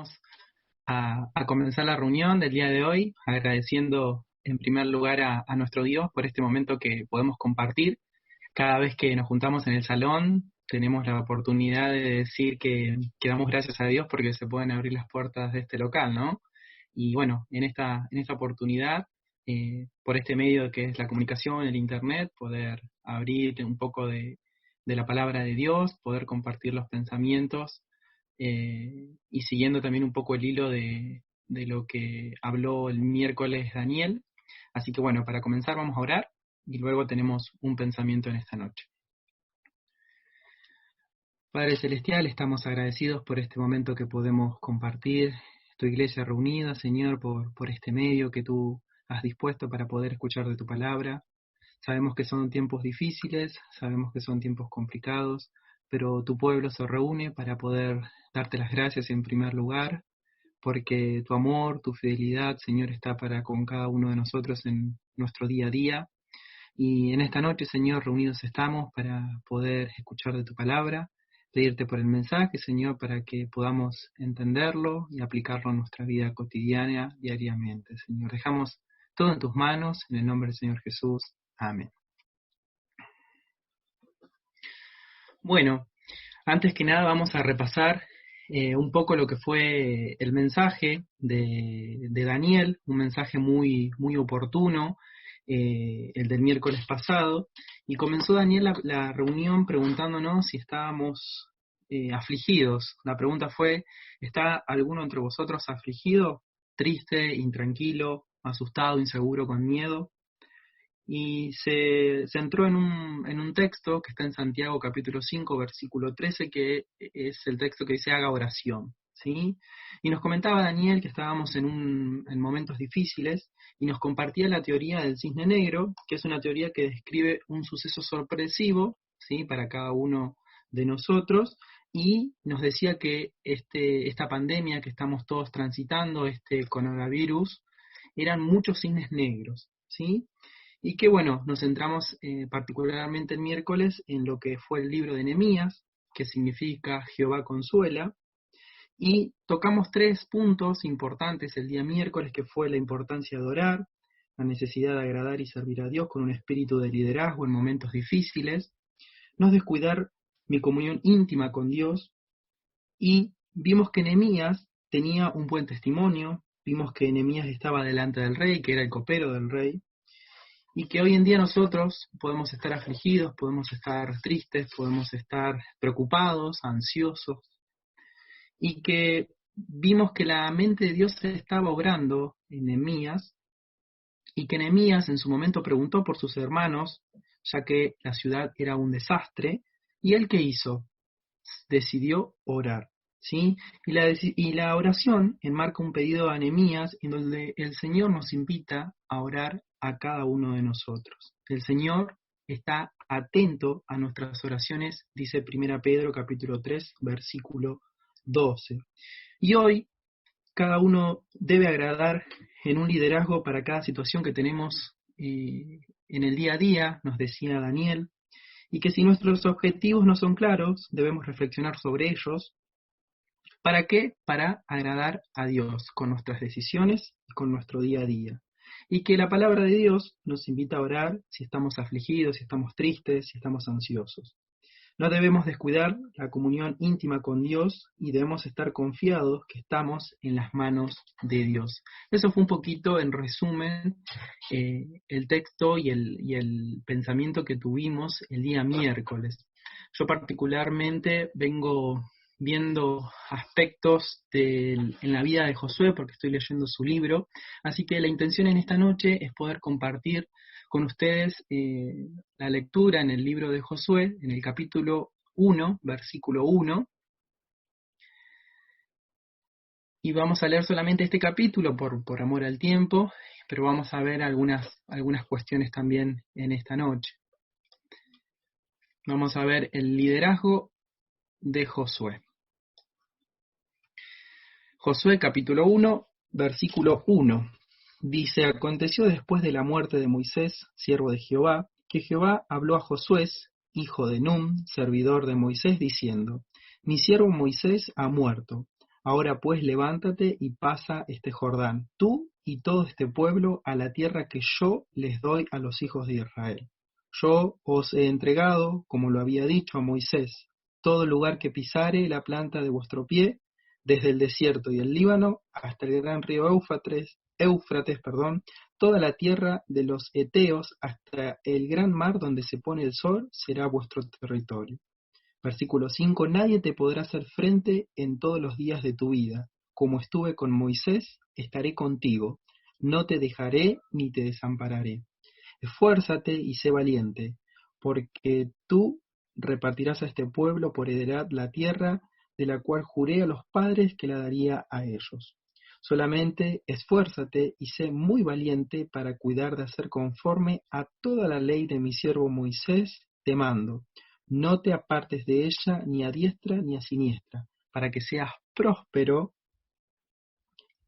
vamos a comenzar la reunión del día de hoy, agradeciendo en primer lugar a nuestro Dios por este momento que podemos compartir. Cada vez que nos juntamos en el salón, tenemos la oportunidad de decir que damos gracias a Dios porque se pueden abrir las puertas de este local, ¿no? Y bueno, en esta oportunidad, por este medio que es la comunicación, el Internet, poder abrir un poco de la palabra de Dios, poder compartir los pensamientos, y siguiendo también un poco el hilo de lo que habló el miércoles Daniel. Así que bueno, para comenzar vamos a orar y luego tenemos un pensamiento en esta noche. Padre Celestial, estamos agradecidos por este momento que podemos compartir tu iglesia reunida, Señor, por este medio que tú has dispuesto para poder escuchar de tu palabra. Sabemos que son tiempos difíciles, sabemos que son tiempos complicados, pero tu pueblo se reúne para poder darte las gracias en primer lugar, porque tu amor, tu fidelidad, Señor, está para con cada uno de nosotros en nuestro día a día. Y en esta noche, Señor, reunidos estamos para poder escuchar de tu palabra, pedirte por el mensaje, Señor, para que podamos entenderlo y aplicarlo en nuestra vida cotidiana, diariamente. Señor, dejamos todo en tus manos, en el nombre del Señor Jesús. Amén. Bueno, antes que nada vamos a repasar un poco lo que fue el mensaje de Daniel, un mensaje muy, muy oportuno, el del miércoles pasado, y comenzó Daniel la reunión preguntándonos si estábamos afligidos. La pregunta fue: ¿está alguno entre vosotros afligido, triste, intranquilo, asustado, inseguro, con miedo? Y se centró en un texto que está en Santiago capítulo 5, versículo 13, que es el texto que dice: haga oración, ¿sí? Y nos comentaba Daniel que estábamos en momentos difíciles, y nos compartía la teoría del cisne negro, que es una teoría que describe un suceso sorpresivo, ¿sí?, para cada uno de nosotros, y nos decía que esta pandemia que estamos todos transitando, este coronavirus, eran muchos cisnes negros, ¿sí? Y que bueno, nos centramos particularmente el miércoles en lo que fue el libro de Nehemías, que significa Jehová consuela, y tocamos 3 puntos importantes el día miércoles, que fue la importancia de orar, la necesidad de agradar y servir a Dios con un espíritu de liderazgo en momentos difíciles, no descuidar mi comunión íntima con Dios, y vimos que Nehemías tenía un buen testimonio, vimos que Nehemías estaba delante del rey, que era el copero del rey, y que hoy en día nosotros podemos estar afligidos, podemos estar tristes, podemos estar preocupados, ansiosos, y que vimos que la mente de Dios estaba obrando en Nehemías, y que Nehemías en su momento preguntó por sus hermanos, ya que la ciudad era un desastre, y él ¿qué hizo? Decidió orar, ¿sí? Y la oración enmarca un pedido a Nehemías en donde el Señor nos invita a orar a cada uno de nosotros. El Señor está atento a nuestras oraciones, dice 1 Pedro capítulo 3, versículo 12. Y hoy cada uno debe agradar en un liderazgo para cada situación que tenemos en el día a día, nos decía Daniel, y que si nuestros objetivos no son claros, debemos reflexionar sobre ellos. ¿Para qué? Para agradar a Dios con nuestras decisiones y con nuestro día a día. Y que la palabra de Dios nos invita a orar si estamos afligidos, si estamos tristes, si estamos ansiosos. No debemos descuidar la comunión íntima con Dios y debemos estar confiados que estamos en las manos de Dios. Eso fue un poquito, en resumen, el texto y el pensamiento que tuvimos el día miércoles. Yo particularmente vengo viendo aspectos en la vida de Josué porque estoy leyendo su libro, así que la intención en esta noche es poder compartir con ustedes la lectura en el libro de Josué, en el capítulo 1, versículo 1, y vamos a leer solamente este capítulo por amor al tiempo, pero vamos a ver algunas cuestiones también en esta noche. Vamos a ver el liderazgo de Josué. Josué capítulo 1, versículo 1. Dice: aconteció después de la muerte de Moisés, siervo de Jehová, que Jehová habló a Josué, hijo de Nun, servidor de Moisés, diciendo: mi siervo Moisés ha muerto. Ahora pues levántate y pasa este Jordán, tú y todo este pueblo, a la tierra que yo les doy a los hijos de Israel. Yo os he entregado, como lo había dicho a Moisés, todo lugar que pisare la planta de vuestro pie, desde el desierto y el Líbano hasta el gran río Éufrates, toda la tierra de los Eteos hasta el gran mar donde se pone el sol, será vuestro territorio. Versículo 5: Nadie te podrá hacer frente en todos los días de tu vida. Como estuve con Moisés, estaré contigo. No te dejaré ni te desampararé. Esfuérzate y sé valiente, porque tú repartirás a este pueblo por heredad la tierra de la cual juré a los padres que la daría a ellos. Solamente esfuérzate y sé muy valiente para cuidar de hacer conforme a toda la ley de mi siervo Moisés, te mando. No te apartes de ella ni a diestra ni a siniestra, para que seas próspero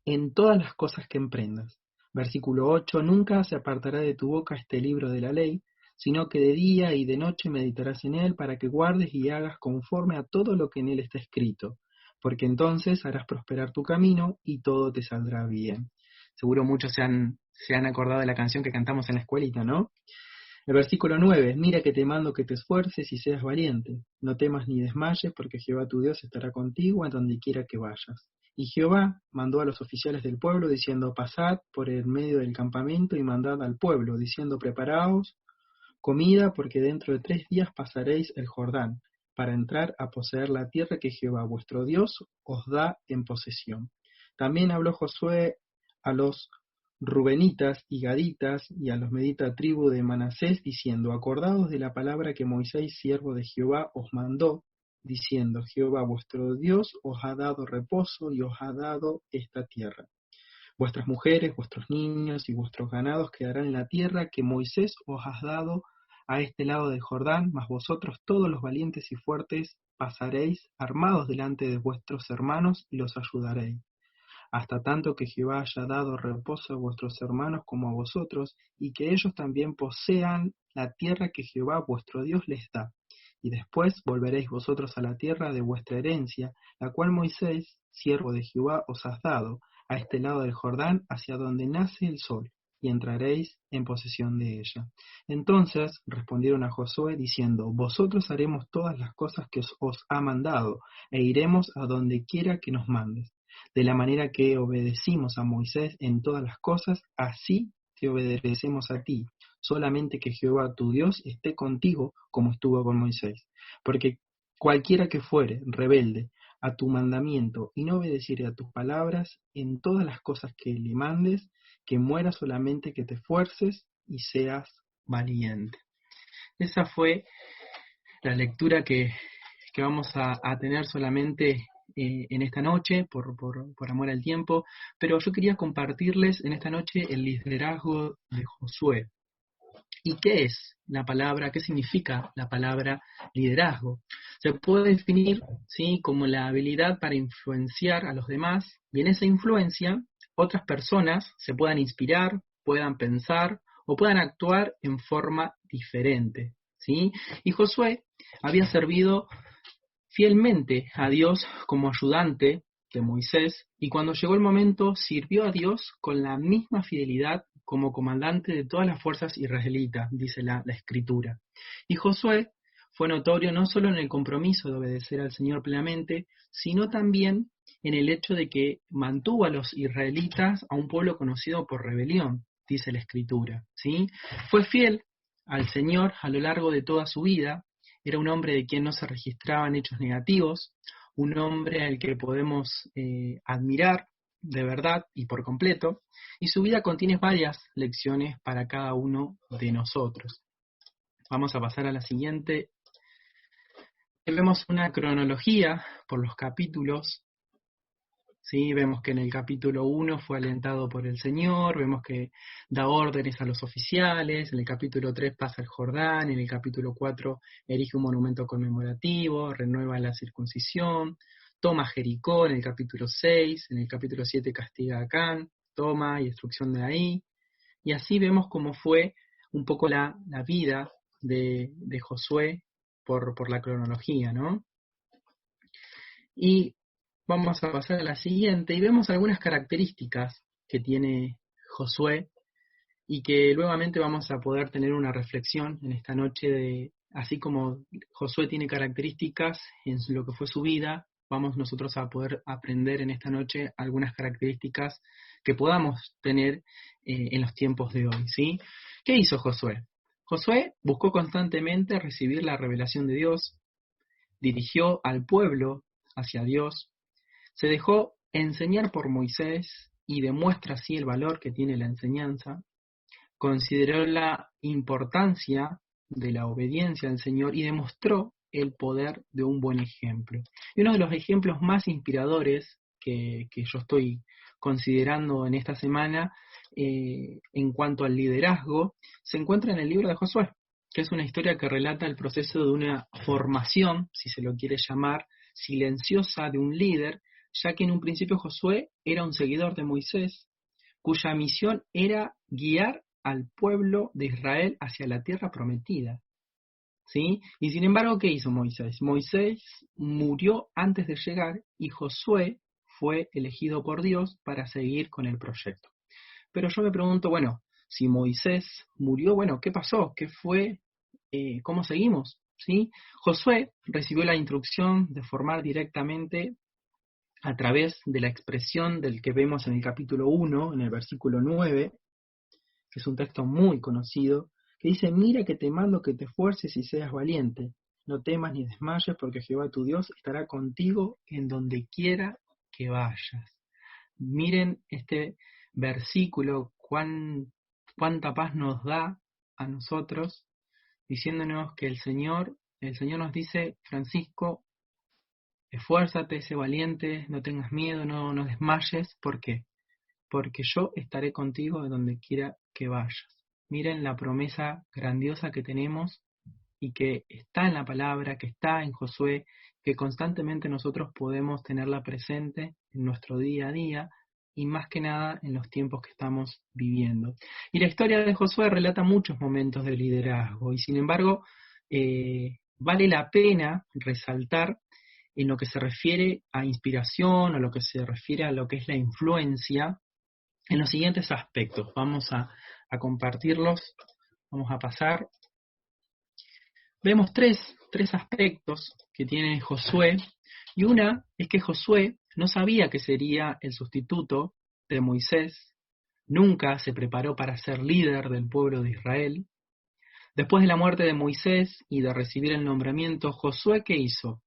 en todas las cosas que emprendas. Versículo 8: Nunca se apartará de tu boca este libro de la ley, sino que de día y de noche meditarás en él, para que guardes y hagas conforme a todo lo que en él está escrito, porque entonces harás prosperar tu camino y todo te saldrá bien. Seguro muchos se han acordado de la canción que cantamos en la escuelita, ¿no? El versículo 9: Mira que te mando que te esfuerces y seas valiente. No temas ni desmayes, porque Jehová tu Dios estará contigo en donde quiera que vayas. Y Jehová mandó a los oficiales del pueblo, diciendo: Pasad por el medio del campamento y mandad al pueblo, diciendo: Preparaos comida, porque dentro de 3 días pasaréis el Jordán, para entrar a poseer la tierra que Jehová vuestro Dios os da en posesión. También habló Josué a los rubenitas y gaditas y a los medita tribu de Manasés, diciendo: Acordaos de la palabra que Moisés, siervo de Jehová, os mandó, diciendo: Jehová vuestro Dios os ha dado reposo y os ha dado esta tierra. Vuestras mujeres, vuestros niños y vuestros ganados quedarán en la tierra que Moisés os ha dado a este lado del Jordán, mas vosotros todos los valientes y fuertes pasaréis armados delante de vuestros hermanos y los ayudaréis, hasta tanto que Jehová haya dado reposo a vuestros hermanos como a vosotros, y que ellos también posean la tierra que Jehová vuestro Dios les da. Y después volveréis vosotros a la tierra de vuestra herencia, la cual Moisés, siervo de Jehová, os ha dado, a este lado del Jordán, hacia donde nace el sol, y entraréis en posesión de ella. Entonces respondieron a Josué, diciendo: Vosotros haremos todas las cosas que os ha mandado, e iremos a donde quiera que nos mandes. De la manera que obedecimos a Moisés en todas las cosas, así te obedecemos a ti. Solamente que Jehová tu Dios esté contigo como estuvo con Moisés. Porque cualquiera que fuere rebelde a tu mandamiento y no obedeciere a tus palabras en todas las cosas que le mandes, que muera, solamente que te esfuerces y seas valiente. Esa fue la lectura que vamos a tener solamente en esta noche, por amor al tiempo, pero yo quería compartirles en esta noche el liderazgo de Josué. ¿Y qué es la palabra? ¿Qué significa la palabra liderazgo? Se puede definir, ¿sí?, como la habilidad para influenciar a los demás, y en esa influencia otras personas se puedan inspirar, puedan pensar o puedan actuar en forma diferente, ¿sí? Y Josué había servido fielmente a Dios como ayudante de Moisés, y cuando llegó el momento sirvió a Dios con la misma fidelidad como comandante de todas las fuerzas israelitas, dice la Escritura. Y Josué fue notorio no solo en el compromiso de obedecer al Señor plenamente, sino también en el hecho de que mantuvo a los israelitas a un pueblo conocido por rebelión, dice la Escritura, ¿sí? Fue fiel al Señor a lo largo de toda su vida. Era un hombre de quien no se registraban hechos negativos, un hombre al que podemos admirar de verdad y por completo, y su vida contiene varias lecciones para cada uno de nosotros. Vamos a pasar a la siguiente. Vemos una cronología por los capítulos. ¿Sí? Vemos que en el capítulo 1 fue alentado por el Señor, vemos que da órdenes a los oficiales, en el capítulo 3 pasa el Jordán, en el capítulo 4 erige un monumento conmemorativo, renueva la circuncisión, toma Jericó en el capítulo 6, en el capítulo 7 castiga a Acán, toma y destrucción de ahí, y así vemos cómo fue un poco la vida de Josué por la cronología, ¿no? Y vamos a pasar a la siguiente y vemos algunas características que tiene Josué y que nuevamente vamos a poder tener una reflexión en esta noche de, así como Josué tiene características en lo que fue su vida, vamos nosotros a poder aprender en esta noche algunas características que podamos tener en los tiempos de hoy, ¿sí? ¿Qué hizo Josué? Josué buscó constantemente recibir la revelación de Dios, dirigió al pueblo hacia Dios, se dejó enseñar por Moisés y demuestra así el valor que tiene la enseñanza, consideró la importancia de la obediencia al Señor y demostró el poder de un buen ejemplo. Y uno de los ejemplos más inspiradores que yo estoy considerando en esta semana en cuanto al liderazgo se encuentra en el libro de Josué, que es una historia que relata el proceso de una formación, si se lo quiere llamar, silenciosa de un líder, ya que en un principio Josué era un seguidor de Moisés, cuya misión era guiar al pueblo de Israel hacia la tierra prometida, ¿sí? Y sin embargo, ¿qué hizo Moisés? Moisés murió antes de llegar y Josué fue elegido por Dios para seguir con el proyecto. Pero yo me pregunto, bueno, si Moisés murió, bueno, ¿qué pasó? ¿Qué fue? ¿Cómo seguimos? ¿Sí? Josué recibió la instrucción de formar directamente a través de la expresión del que vemos en el capítulo 1, en el versículo 9, que es un texto muy conocido, que dice: mira que te mando que te esfuerces y seas valiente, no temas ni desmayes, porque Jehová tu Dios estará contigo en donde quiera que vayas. Miren este versículo, cuánta paz nos da a nosotros, diciéndonos que el Señor nos dice: Francisco, esfuérzate, sé valiente, no tengas miedo, no desmayes. ¿Por qué? Porque yo estaré contigo de donde quiera que vayas. Miren la promesa grandiosa que tenemos y que está en la palabra, que está en Josué, que constantemente nosotros podemos tenerla presente en nuestro día a día y más que nada en los tiempos que estamos viviendo. Y la historia de Josué relata muchos momentos de liderazgo y sin embargo vale la pena resaltar en lo que se refiere a inspiración o lo que se refiere a lo que es la influencia en los siguientes aspectos. Vamos a compartirlos, vamos a pasar. Vemos tres aspectos que tiene Josué, y una es que Josué no sabía que sería el sustituto de Moisés, nunca se preparó para ser líder del pueblo de Israel. Después de la muerte de Moisés y de recibir el nombramiento, Josué, ¿qué hizo?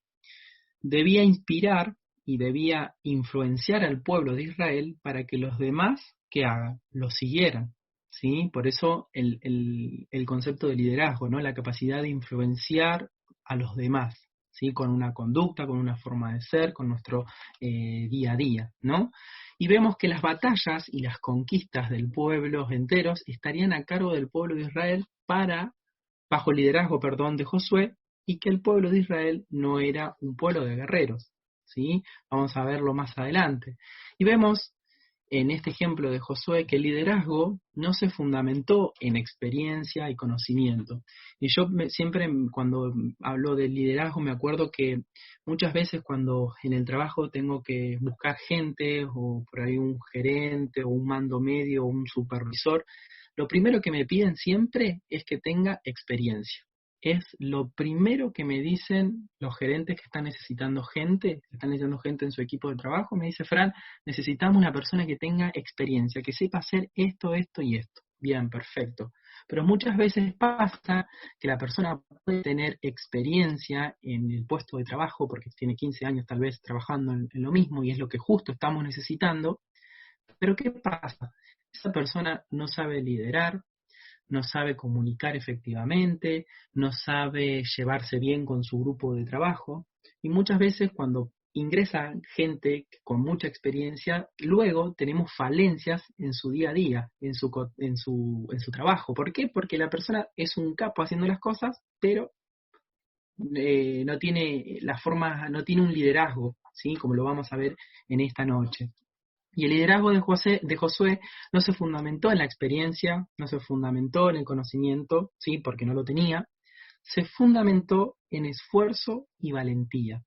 Debía inspirar y debía influenciar al pueblo de Israel para que los demás que hagan lo siguieran, ¿sí? Por eso el concepto de liderazgo, ¿no? La capacidad de influenciar a los demás, ¿sí? Con una conducta, con una forma de ser, con nuestro día a día, ¿no? Y vemos que las batallas y las conquistas del pueblo enteros estarían a cargo del pueblo de Israel bajo el liderazgo, de Josué, y que el pueblo de Israel no era un pueblo de guerreros, ¿sí? Vamos a verlo más adelante. Y vemos en este ejemplo de Josué que el liderazgo no se fundamentó en experiencia y conocimiento. Y yo siempre cuando hablo del liderazgo me acuerdo que muchas veces cuando en el trabajo tengo que buscar gente o por ahí un gerente o un mando medio o un supervisor, lo primero que me piden siempre es que tenga experiencia. Es lo primero que me dicen los gerentes que están necesitando gente, en su equipo de trabajo. Me dice: Fran, necesitamos una persona que tenga experiencia, que sepa hacer esto, esto y esto. Bien, perfecto. Pero muchas veces pasa que la persona puede tener experiencia en el puesto de trabajo porque tiene 15 años tal vez trabajando en lo mismo y es lo que justo estamos necesitando. Pero ¿qué pasa? Esa persona no sabe liderar, no sabe comunicar efectivamente, no sabe llevarse bien con su grupo de trabajo, y muchas veces cuando ingresa gente con mucha experiencia, luego tenemos falencias en su día a día, en su trabajo. ¿Por qué? Porque la persona es un capo haciendo las cosas, pero no tiene la forma, no tiene un liderazgo, ¿sí? Como lo vamos a ver en esta noche. Y el liderazgo de Josué no se fundamentó en la experiencia, no se fundamentó en el conocimiento, ¿sí? Porque no lo tenía, se fundamentó en esfuerzo y valentía.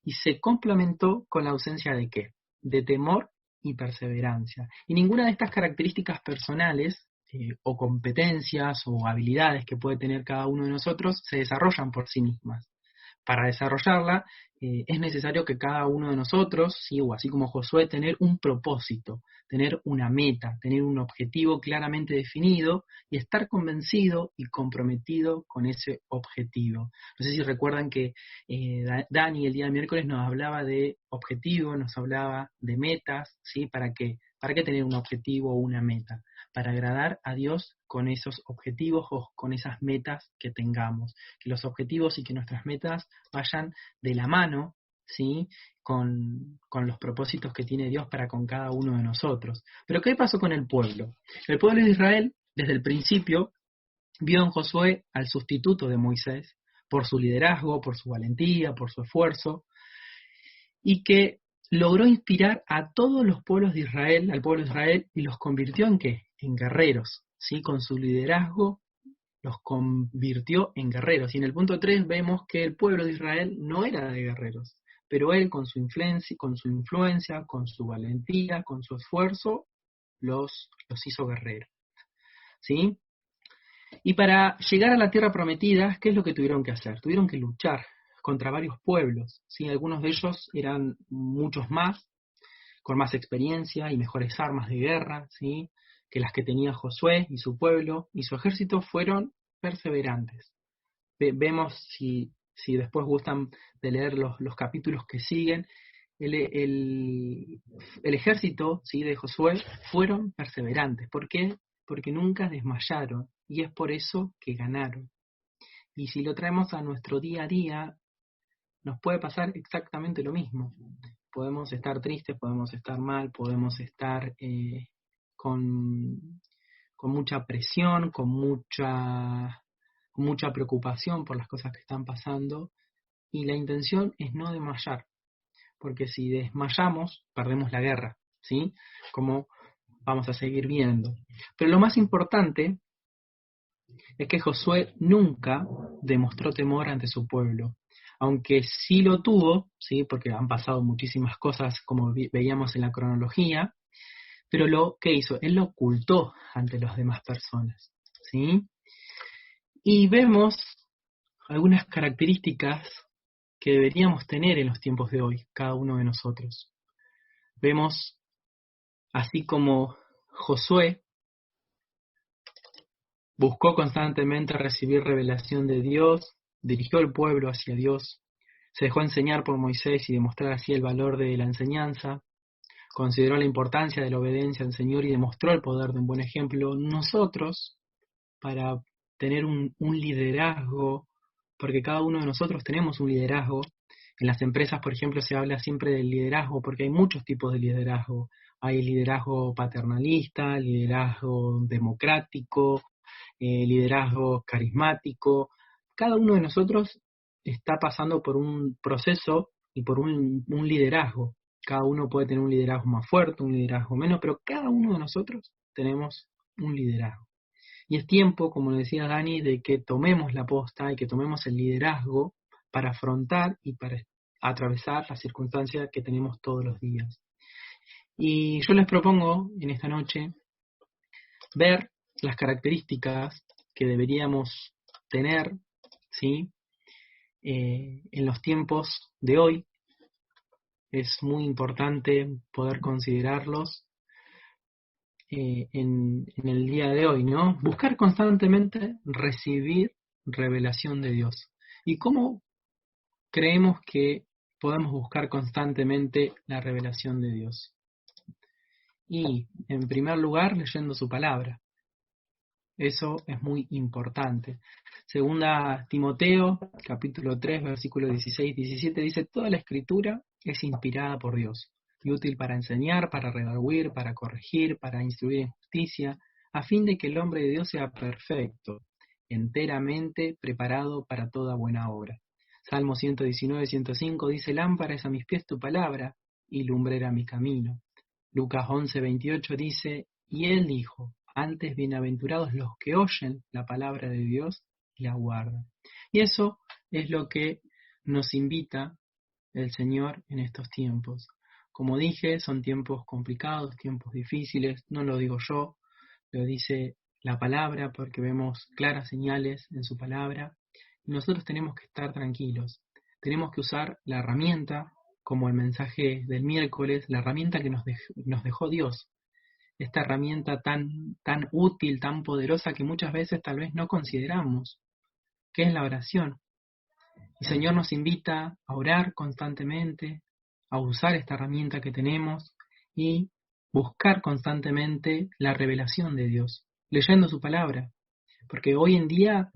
y se complementó con la ausencia de ¿qué? De temor y perseverancia. Y ninguna de estas características personales o competencias o habilidades que puede tener cada uno de nosotros se desarrollan por sí mismas. Para desarrollarla es necesario que cada uno de nosotros, ¿sí? O así como Josué, tener un propósito, tener una meta, tener un objetivo claramente definido y estar convencido y comprometido con ese objetivo. No sé si recuerdan que Dani el día de miércoles nos hablaba de objetivo, nos hablaba de metas, ¿sí? ¿Para qué tener un objetivo o una meta? Para agradar a Dios con esos objetivos o con esas metas que tengamos. Que los objetivos y que nuestras metas vayan de la mano, ¿sí? Con los propósitos que tiene Dios para con cada uno de nosotros. Pero ¿qué pasó con el pueblo? El pueblo de Israel, desde el principio, vio en Josué al sustituto de Moisés, por su liderazgo, por su valentía, por su esfuerzo, y que logró inspirar a todos los pueblos de Israel, al pueblo de Israel, y los convirtió en ¿qué? En guerreros, ¿sí? Con su liderazgo los convirtió en guerreros. Y en el punto 3 vemos que el pueblo de Israel no era de guerreros, pero él con su influencia, con su valentía, con su esfuerzo, los hizo guerreros, ¿sí? Y para llegar a la tierra prometida, ¿qué es lo que tuvieron que hacer? Tuvieron que luchar contra varios pueblos, ¿sí? Algunos de ellos eran muchos más, con más experiencia y mejores armas de guerra, ¿sí? Que las que tenía Josué y su pueblo, y su ejército fueron perseverantes. Vemos, si después gustan de leer los capítulos que siguen, el ejército, ¿sí? De Josué fueron perseverantes. ¿Por qué? Porque nunca desmayaron, y es por eso que ganaron. Y si lo traemos a nuestro día a día, nos puede pasar exactamente lo mismo. Podemos estar tristes, podemos estar mal, podemos estar con, con mucha presión, con mucha preocupación por las cosas que están pasando, y la intención es no desmayar, porque si desmayamos, perdemos la guerra, ¿sí? Como vamos a seguir viendo. Pero lo más importante es que Josué nunca demostró temor ante su pueblo, aunque sí lo tuvo, ¿sí? Porque han pasado muchísimas cosas como veíamos en la cronología, pero lo que hizo, él lo ocultó ante las demás personas, ¿sí? Y vemos algunas características que deberíamos tener en los tiempos de hoy, cada uno de nosotros. Vemos, así como Josué buscó constantemente recibir revelación de Dios, dirigió al pueblo hacia Dios, se dejó enseñar por Moisés y demostrar así el valor de la enseñanza, consideró la importancia de la obediencia al Señor y demostró el poder de un buen ejemplo. Nosotros, para tener un liderazgo, porque cada uno de nosotros tenemos un liderazgo. En las empresas, por ejemplo, se habla siempre del liderazgo, porque hay muchos tipos de liderazgo. Hay liderazgo paternalista, liderazgo democrático, liderazgo carismático. Cada uno de nosotros está pasando por un proceso y por un liderazgo. Cada uno puede tener un liderazgo más fuerte, un liderazgo menos, pero cada uno de nosotros tenemos un liderazgo. Y es tiempo, como decía Dani, de que tomemos la posta y que tomemos el liderazgo para afrontar y para atravesar las circunstancias que tenemos todos los días. Y yo les propongo en esta noche ver las características que deberíamos tener, ¿sí? En los tiempos de hoy. Es muy importante poder considerarlos en el día de hoy, ¿no? Buscar constantemente recibir revelación de Dios. ¿Y cómo creemos que podemos buscar constantemente la revelación de Dios? Y, en primer lugar, leyendo su palabra. Eso es muy importante. Segunda Timoteo, capítulo 3, versículo 16-17, dice: toda la escritura es inspirada por Dios y útil para enseñar, para redarguir, para corregir, para instruir en justicia, a fin de que el hombre de Dios sea perfecto, enteramente preparado para toda buena obra. Salmo 119-105 dice: lámpara es a mis pies tu palabra y lumbrera mi camino. Lucas 11:28 dice: y él dijo: antes bienaventurados los que oyen la palabra de Dios y la guardan. Y eso es lo que nos invita el Señor en estos tiempos. Como dije, son tiempos complicados, tiempos difíciles, no lo digo yo, lo dice la palabra porque vemos claras señales en su palabra y nosotros tenemos que estar tranquilos. Tenemos que usar la herramienta, como el mensaje del miércoles, la herramienta que nos dejó Dios, esta herramienta tan útil, tan poderosa que muchas veces tal vez no consideramos, que es la oración. El Señor nos invita a orar constantemente, a usar esta herramienta que tenemos y buscar constantemente la revelación de Dios, leyendo su palabra. Porque hoy en día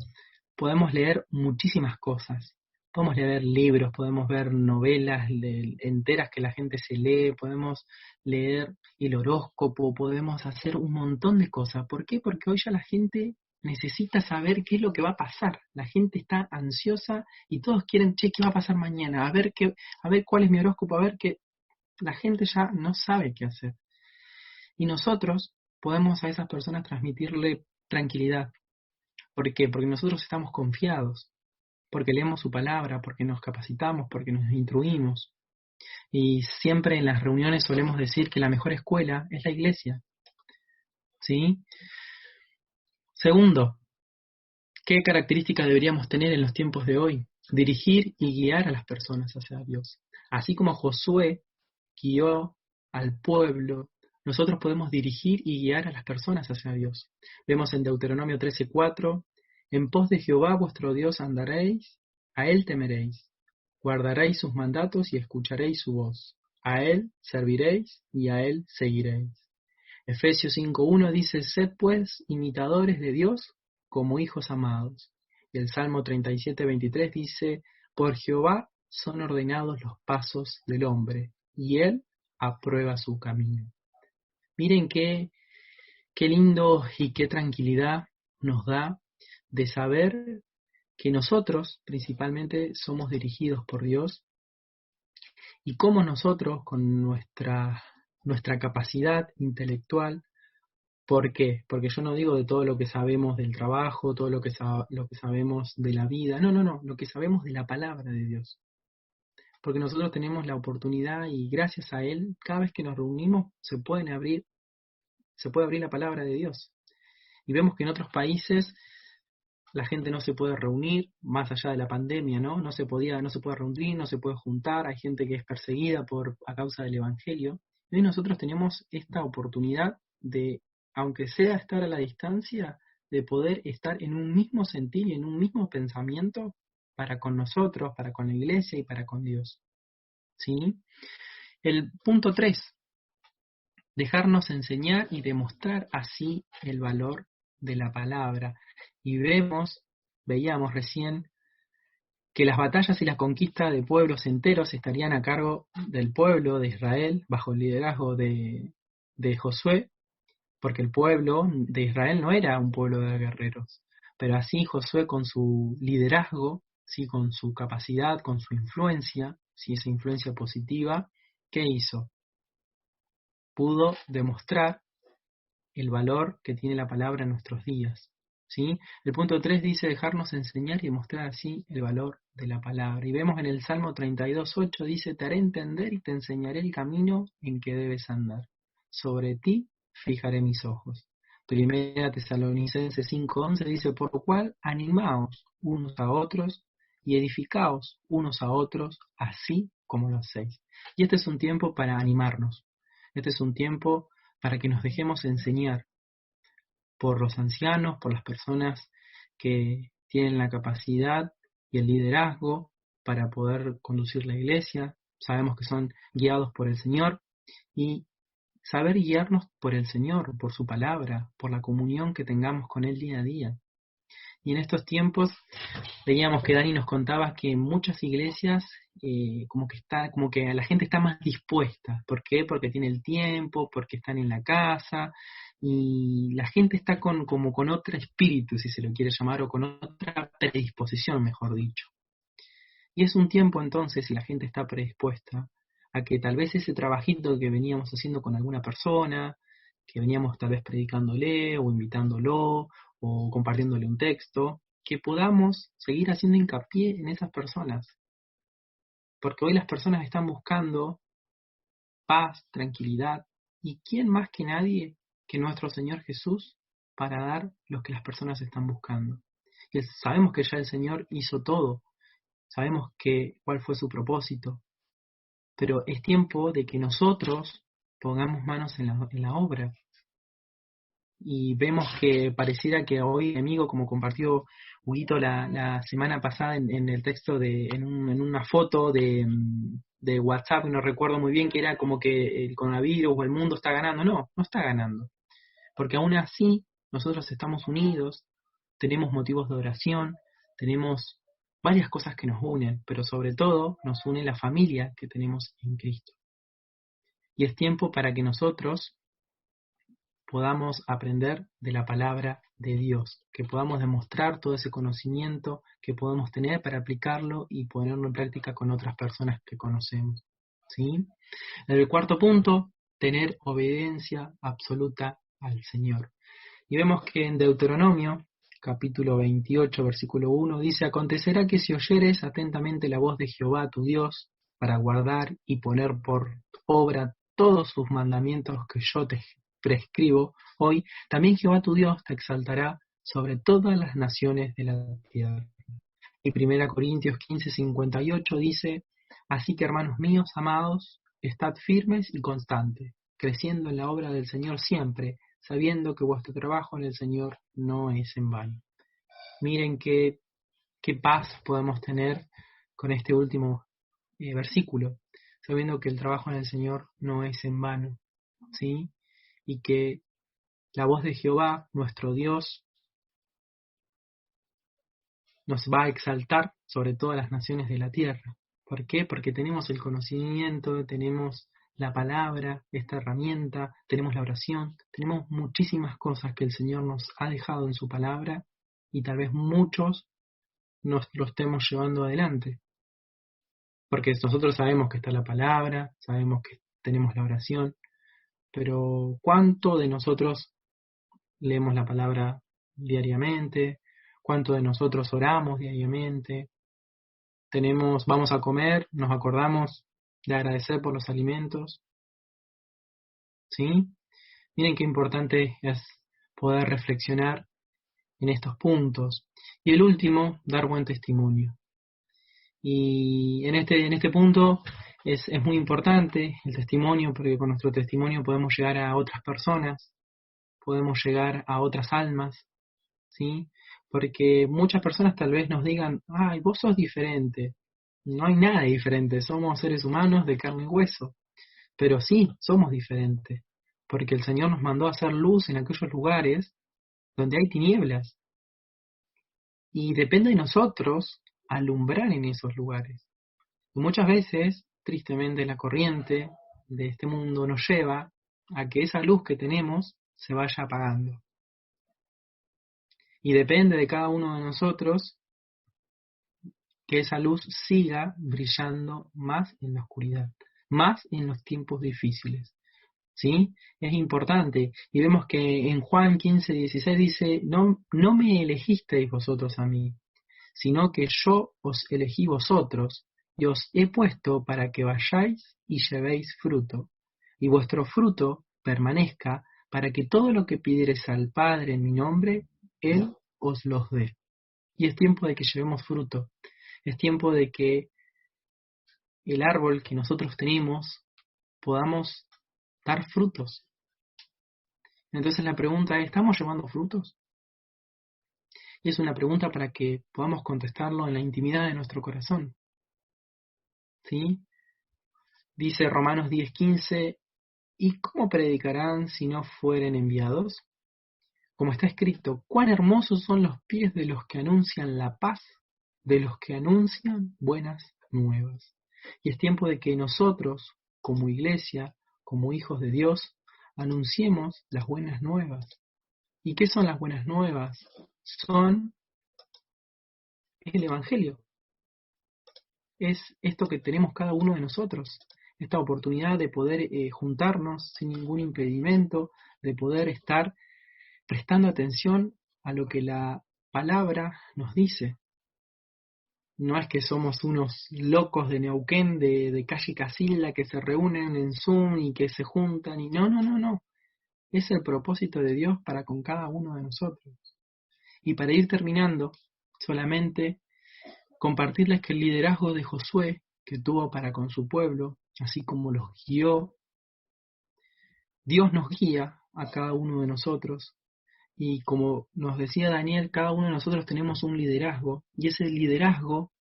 podemos leer muchísimas cosas. Podemos leer libros, podemos ver novelas enteras que la gente se lee, podemos leer el horóscopo, podemos hacer un montón de cosas. ¿Por qué? Porque hoy ya la gente necesita saber qué es lo que va a pasar. La gente está ansiosa y todos quieren, che, ¿qué va a pasar mañana? A ver cuál es mi horóscopo, a ver qué. La gente ya no sabe qué hacer. Y nosotros podemos a esas personas transmitirle tranquilidad. ¿Por qué? Porque nosotros estamos confiados, porque leemos su palabra, porque nos capacitamos, porque nos instruimos. Y siempre en las reuniones solemos decir que la mejor escuela es la iglesia. ¿Sí? Segundo, ¿qué características deberíamos tener en los tiempos de hoy? Dirigir y guiar a las personas hacia Dios. Así como Josué guió al pueblo, nosotros podemos dirigir y guiar a las personas hacia Dios. Vemos en Deuteronomio 13:4, en pos de Jehová vuestro Dios andaréis, a él temeréis, guardaréis sus mandatos y escucharéis su voz, a él serviréis y a él seguiréis. Efesios 5:1 dice, sed pues imitadores de Dios como hijos amados. Y el Salmo 37:23 dice, por Jehová son ordenados los pasos del hombre, y él aprueba su camino. Miren qué lindo y qué tranquilidad nos da de saber que nosotros principalmente somos dirigidos por Dios y cómo nosotros con nuestra capacidad intelectual. ¿Por qué? Porque yo no digo de todo lo que sabemos del trabajo, todo lo que sabemos de la vida, no, lo que sabemos de la palabra de Dios. Porque nosotros tenemos la oportunidad y gracias a Él, cada vez que nos reunimos se puede abrir la palabra de Dios. Y vemos que en otros países la gente no se puede reunir, más allá de la pandemia, ¿no? No se puede reunir, no se puede juntar, hay gente que es perseguida a causa del Evangelio. Y hoy nosotros tenemos esta oportunidad de, aunque sea estar a la distancia, de poder estar en un mismo sentir y en un mismo pensamiento para con nosotros, para con la iglesia y para con Dios. ¿Sí? El punto 3, dejarnos enseñar y demostrar así el valor de la palabra. Y veíamos recién que las batallas y las conquistas de pueblos enteros estarían a cargo del pueblo de Israel bajo el liderazgo de Josué, porque el pueblo de Israel no era un pueblo de guerreros, pero así Josué con su liderazgo, sí, con su capacidad, con su influencia, sí, esa influencia positiva, ¿qué hizo? Pudo demostrar el valor que tiene la palabra en nuestros días. ¿Sí? El punto 3 dice dejarnos enseñar y mostrar así el valor de la palabra. Y vemos en el Salmo 32:8 dice, te haré entender y te enseñaré el camino en que debes andar. Sobre ti fijaré mis ojos. Primera Tesalonicenses 5:11 dice, por lo cual animaos unos a otros y edificaos unos a otros, así como lo hacéis. Y este es un tiempo para animarnos. Este es un tiempo para que nos dejemos enseñar por los ancianos, por las personas que tienen la capacidad y el liderazgo para poder conducir la iglesia. Sabemos que son guiados por el Señor y saber guiarnos por el Señor, por su palabra, por la comunión que tengamos con Él día a día. Y en estos tiempos veíamos que Dani nos contaba que en muchas iglesias como que la gente está más dispuesta. ¿Por qué? Porque tiene el tiempo, porque están en la casa y la gente está como con otro espíritu, si se lo quiere llamar, o con otra predisposición, mejor dicho. Y es un tiempo entonces, si la gente está predispuesta, a que tal vez ese trabajito que veníamos haciendo con alguna persona, que veníamos tal vez predicándole o invitándolo o compartiéndole un texto, que podamos seguir haciendo hincapié en esas personas. Porque hoy las personas están buscando paz, tranquilidad. ¿Y quién más que nadie que nuestro Señor Jesús para dar lo que las personas están buscando? Y sabemos que ya el Señor hizo todo, sabemos cuál fue su propósito, pero es tiempo de que nosotros pongamos manos en la obra. Y vemos que pareciera que hoy el enemigo, como compartió Huguito la semana pasada en el texto, en una foto de WhatsApp, no recuerdo muy bien, que era como que el coronavirus o el mundo está ganando. No, no está ganando. Porque aún así nosotros estamos unidos, tenemos motivos de oración, tenemos varias cosas que nos unen, pero sobre todo nos une la familia que tenemos en Cristo. Y es tiempo para que nosotros podamos aprender de la palabra de Dios, que podamos demostrar todo ese conocimiento que podemos tener para aplicarlo y ponerlo en práctica con otras personas que conocemos. ¿Sí? El cuarto punto, tener obediencia absoluta al Señor. Y vemos que en Deuteronomio, capítulo 28, versículo 1, dice: acontecerá que si oyeres atentamente la voz de Jehová tu Dios, para guardar y poner por obra todos sus mandamientos que yo te prescribo hoy, también Jehová tu Dios te exaltará sobre todas las naciones de la tierra. Y 1 Corintios 15:58 dice: así que, hermanos míos amados, estad firmes y constantes, creciendo en la obra del Señor siempre, sabiendo que vuestro trabajo en el Señor no es en vano. Miren qué paz podemos tener con este último versículo, sabiendo que el trabajo en el Señor no es en vano, ¿sí? Y que la voz de Jehová, nuestro Dios, nos va a exaltar sobre todas las naciones de la tierra. ¿Por qué? Porque tenemos el conocimiento, tenemos la palabra, esta herramienta, tenemos la oración, tenemos muchísimas cosas que el Señor nos ha dejado en su palabra y tal vez muchos nos lo estemos llevando adelante. Porque nosotros sabemos que está la palabra, sabemos que tenemos la oración, pero ¿cuánto de nosotros leemos la palabra diariamente? ¿Cuánto de nosotros oramos diariamente? Vamos a comer, nos acordamos de agradecer por los alimentos, ¿sí? Miren qué importante es poder reflexionar en estos puntos. Y el último, dar buen testimonio. Y en este punto es muy importante el testimonio, porque con nuestro testimonio podemos llegar a otras personas, podemos llegar a otras almas, ¿sí? Porque muchas personas tal vez nos digan: ay, vos sos diferente. No hay nada diferente, somos seres humanos de carne y hueso. Pero sí, somos diferentes, porque el Señor nos mandó a hacer luz en aquellos lugares donde hay tinieblas. Y depende de nosotros alumbrar en esos lugares. Y muchas veces, tristemente, la corriente de este mundo nos lleva a que esa luz que tenemos se vaya apagando. Y depende de cada uno de nosotros que esa luz siga brillando más en la oscuridad, más en los tiempos difíciles. ¿Sí? Es importante. Y vemos que en Juan 15:16 dice: no me elegisteis vosotros a mí, sino que yo os elegí vosotros, y os he puesto para que vayáis y llevéis fruto, y vuestro fruto permanezca, para que todo lo que pidiereis al Padre en mi nombre, Él os los dé. Y es tiempo de que llevemos fruto. Es tiempo de que el árbol que nosotros tenemos podamos dar frutos. Entonces la pregunta es: ¿estamos llevando frutos? Y es una pregunta para que podamos contestarlo en la intimidad de nuestro corazón. ¿Sí? Dice Romanos 10:15: ¿y cómo predicarán si no fueren enviados? Como está escrito: cuán hermosos son los pies de los que anuncian la paz, de los que anuncian buenas nuevas. Y es tiempo de que nosotros, como iglesia, como hijos de Dios, anunciemos las buenas nuevas. ¿Y qué son las buenas nuevas? Es el Evangelio. Es esto que tenemos cada uno de nosotros, esta oportunidad de poder juntarnos sin ningún impedimento, de poder estar prestando atención a lo que la palabra nos dice. No es que somos unos locos de Neuquén, de calle Casilda, que se reúnen en Zoom y que se juntan. Y no, no, no, no. Es el propósito de Dios para con cada uno de nosotros. Y para ir terminando, solamente compartirles que el liderazgo de Josué, que tuvo para con su pueblo, así como los guió, Dios nos guía a cada uno de nosotros. Y como nos decía Daniel, cada uno de nosotros tenemos un liderazgo, y ese liderazgo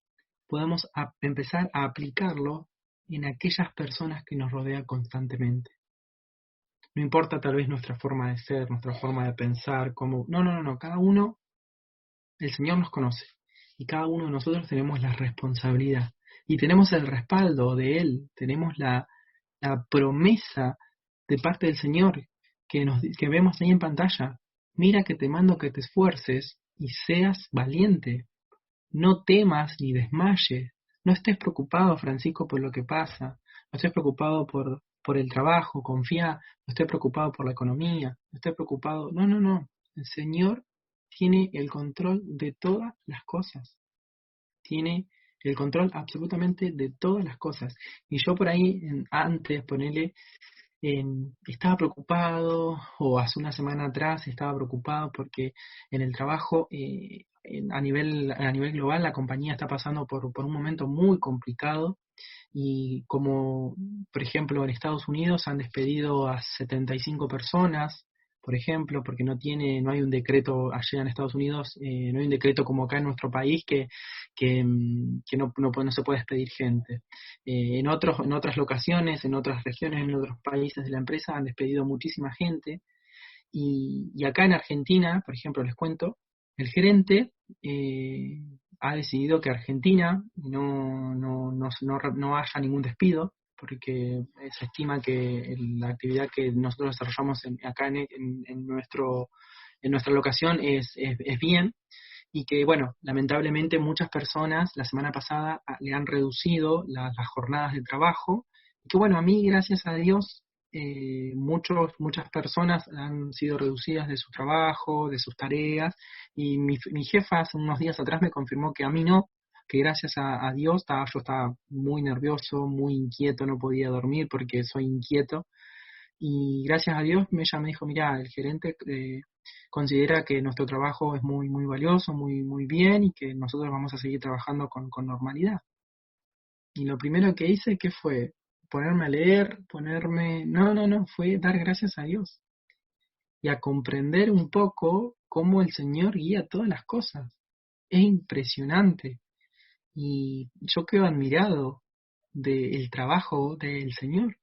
podemos empezar a aplicarlo en aquellas personas que nos rodean constantemente. No importa tal vez nuestra forma de ser, nuestra forma de pensar, como... No, no, no, no, cada uno, el Señor nos conoce, y cada uno de nosotros tenemos la responsabilidad, y tenemos el respaldo de Él, tenemos la promesa de parte del Señor que vemos ahí en pantalla. Mira que te mando que te esfuerces y seas valiente. No temas ni desmayes. No estés preocupado, Francisco, por lo que pasa. No estés preocupado por el trabajo, confía. No estés preocupado por la economía. No estés preocupado. No, no, no. El Señor tiene el control de todas las cosas. Tiene el control absolutamente de todas las cosas. Y yo por ahí, antes, ponele, estaba preocupado, o hace una semana atrás estaba preocupado porque en el trabajo, a nivel global, la compañía está pasando por un momento muy complicado, y como por ejemplo en Estados Unidos han despedido a 75 personas, por ejemplo, porque no hay un decreto allá en Estados Unidos, no hay un decreto como acá en nuestro país que no se puede despedir gente. En otras locaciones, en otras regiones, en otros países de la empresa han despedido muchísima gente, y acá en Argentina, por ejemplo, les cuento, el gerente ha decidido que Argentina no haya ningún despido, porque se estima que la actividad que nosotros desarrollamos acá en nuestra locación es bien, y que, bueno, lamentablemente muchas personas la semana pasada le han reducido las jornadas de trabajo, y que, bueno, a mí, gracias a Dios, muchas personas han sido reducidas de su trabajo, de sus tareas, y mi jefa hace unos días atrás me confirmó que a mí no, que gracias a Dios yo estaba muy nervioso, muy inquieto, no podía dormir porque soy inquieto, y gracias a Dios ella me dijo, mira, el gerente considera que nuestro trabajo es muy, muy valioso, muy, muy bien, y que nosotros vamos a seguir trabajando con normalidad. Y lo primero que hice, ¿qué fue? Ponerme a leer, No, no, no, fue dar gracias a Dios y a comprender un poco cómo el Señor guía todas las cosas. Es impresionante. Y yo quedo admirado del trabajo del Señor.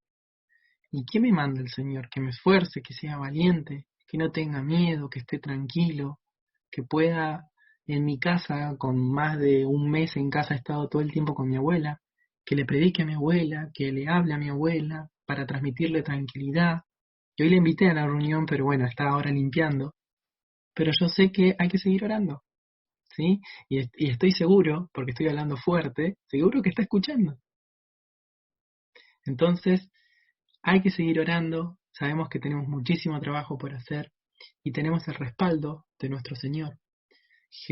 ¿Y qué me manda el Señor? Que me esfuerce, que sea valiente, que no tenga miedo, que esté tranquilo, que pueda en mi casa, con más de un mes en casa he estado todo el tiempo con mi abuela, que le predique a mi abuela, que le hable a mi abuela para transmitirle tranquilidad. Y hoy le invité a la reunión, pero bueno, está ahora limpiando. Pero yo sé que hay que seguir orando, ¿sí? Y estoy seguro, porque estoy hablando fuerte, seguro que está escuchando. Entonces, hay que seguir orando, sabemos que tenemos muchísimo trabajo por hacer y tenemos el respaldo de nuestro Señor,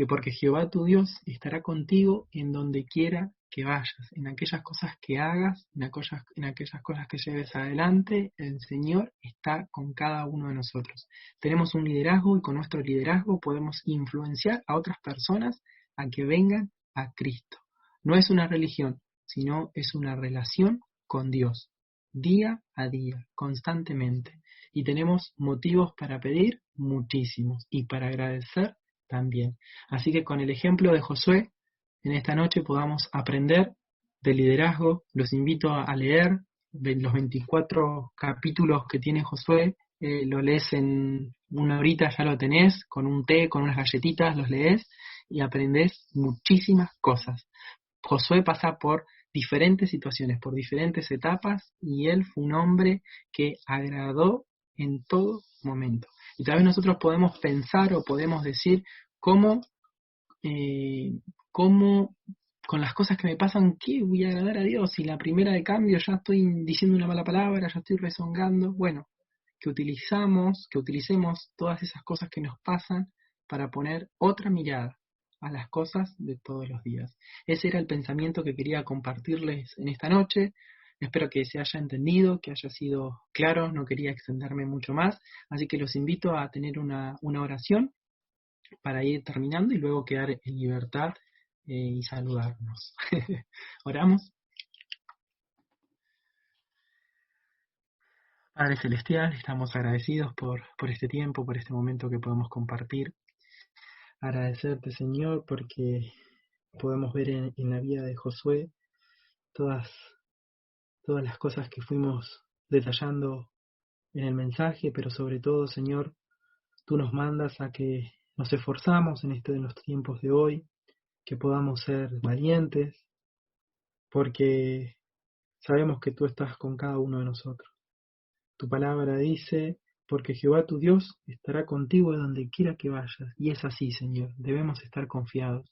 porque Jehová tu Dios estará contigo en donde quiera que vayas, en aquellas cosas que hagas, en aquellas cosas que lleves adelante, el Señor está con cada uno de nosotros. Tenemos un liderazgo, y con nuestro liderazgo podemos influenciar a otras personas a que vengan a Cristo. No es una religión, sino es una relación con Dios, día a día, constantemente. Y tenemos motivos para pedir muchísimos, y para agradecer también. Así que con el ejemplo de Josué, en esta noche podamos aprender de liderazgo. Los invito a leer los 24 capítulos que tiene Josué. Lo lees en una horita, ya lo tenés, con un té, con unas galletitas, los lees y aprendés muchísimas cosas. Josué pasa por diferentes situaciones, por diferentes etapas, y él fue un hombre que agradó en todo momento. Y tal vez nosotros podemos pensar o podemos decir cómo, cómo con las cosas que me pasan, ¿qué voy a agradar a Dios? Si la primera de cambio ya estoy diciendo una mala palabra, ya estoy rezongando. Bueno, que utilicemos todas esas cosas que nos pasan para poner otra mirada, a las cosas de todos los días. Ese era el pensamiento que quería compartirles en esta noche. Espero que se haya entendido, que haya sido claro, no quería extenderme mucho más, así que los invito a tener una oración para ir terminando y luego quedar en libertad y saludarnos. Oramos. Padre Celestial, estamos agradecidos por este tiempo, por este momento que podemos compartir. Agradecerte, Señor, porque podemos ver en la vida de Josué todas, todas las cosas que fuimos detallando en el mensaje, pero sobre todo, Señor, tú nos mandas a que nos esforzamos en los tiempos de hoy, que podamos ser valientes, porque sabemos que tú estás con cada uno de nosotros. Tu palabra dice, porque Jehová tu Dios estará contigo donde quiera que vayas. Y es así, Señor. Debemos estar confiados,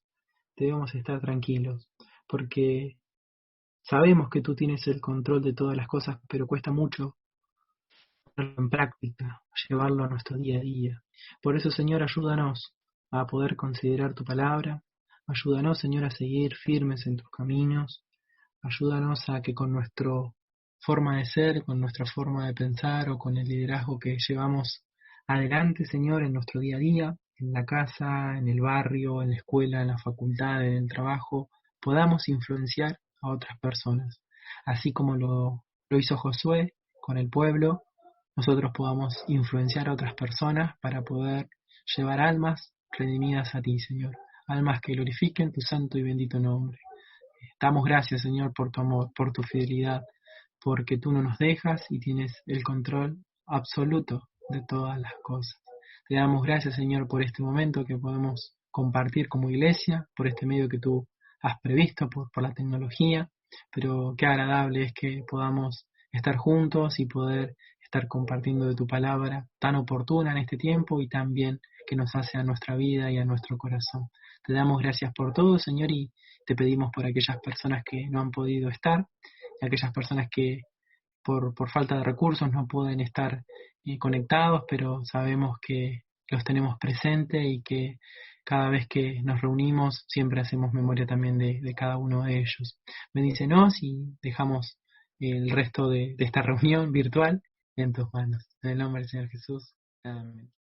debemos estar tranquilos, porque sabemos que tú tienes el control de todas las cosas, pero cuesta mucho ponerlo en práctica, llevarlo a nuestro día a día. Por eso, Señor, ayúdanos a poder considerar tu palabra. Ayúdanos, Señor, a seguir firmes en tus caminos. Ayúdanos a que con nuestra forma de ser, con nuestra forma de pensar o con el liderazgo que llevamos adelante, Señor, en nuestro día a día, en la casa, en el barrio, en la escuela, en la facultad, en el trabajo, podamos influenciar a otras personas. Así como lo hizo Josué con el pueblo, nosotros podamos influenciar a otras personas para poder llevar almas redimidas a ti, Señor. Almas que glorifiquen tu santo y bendito nombre. Damos gracias, Señor, por tu amor, por tu fidelidad, porque tú no nos dejas y tienes el control absoluto de todas las cosas. Te damos gracias, Señor, por este momento que podemos compartir como iglesia, por este medio que tú has previsto, por la tecnología, pero qué agradable es que podamos estar juntos y poder estar compartiendo de tu palabra tan oportuna en este tiempo y tan bien que nos hace a nuestra vida y a nuestro corazón. Te damos gracias por todo, Señor, y te pedimos por aquellas personas que no han podido estar, y aquellas personas que por falta de recursos no pueden estar conectados, pero sabemos que los tenemos presentes y que cada vez que nos reunimos siempre hacemos memoria también de cada uno de ellos. Bendícenos y dejamos el resto de esta reunión virtual en tus manos. En el nombre del Señor Jesús. Amén.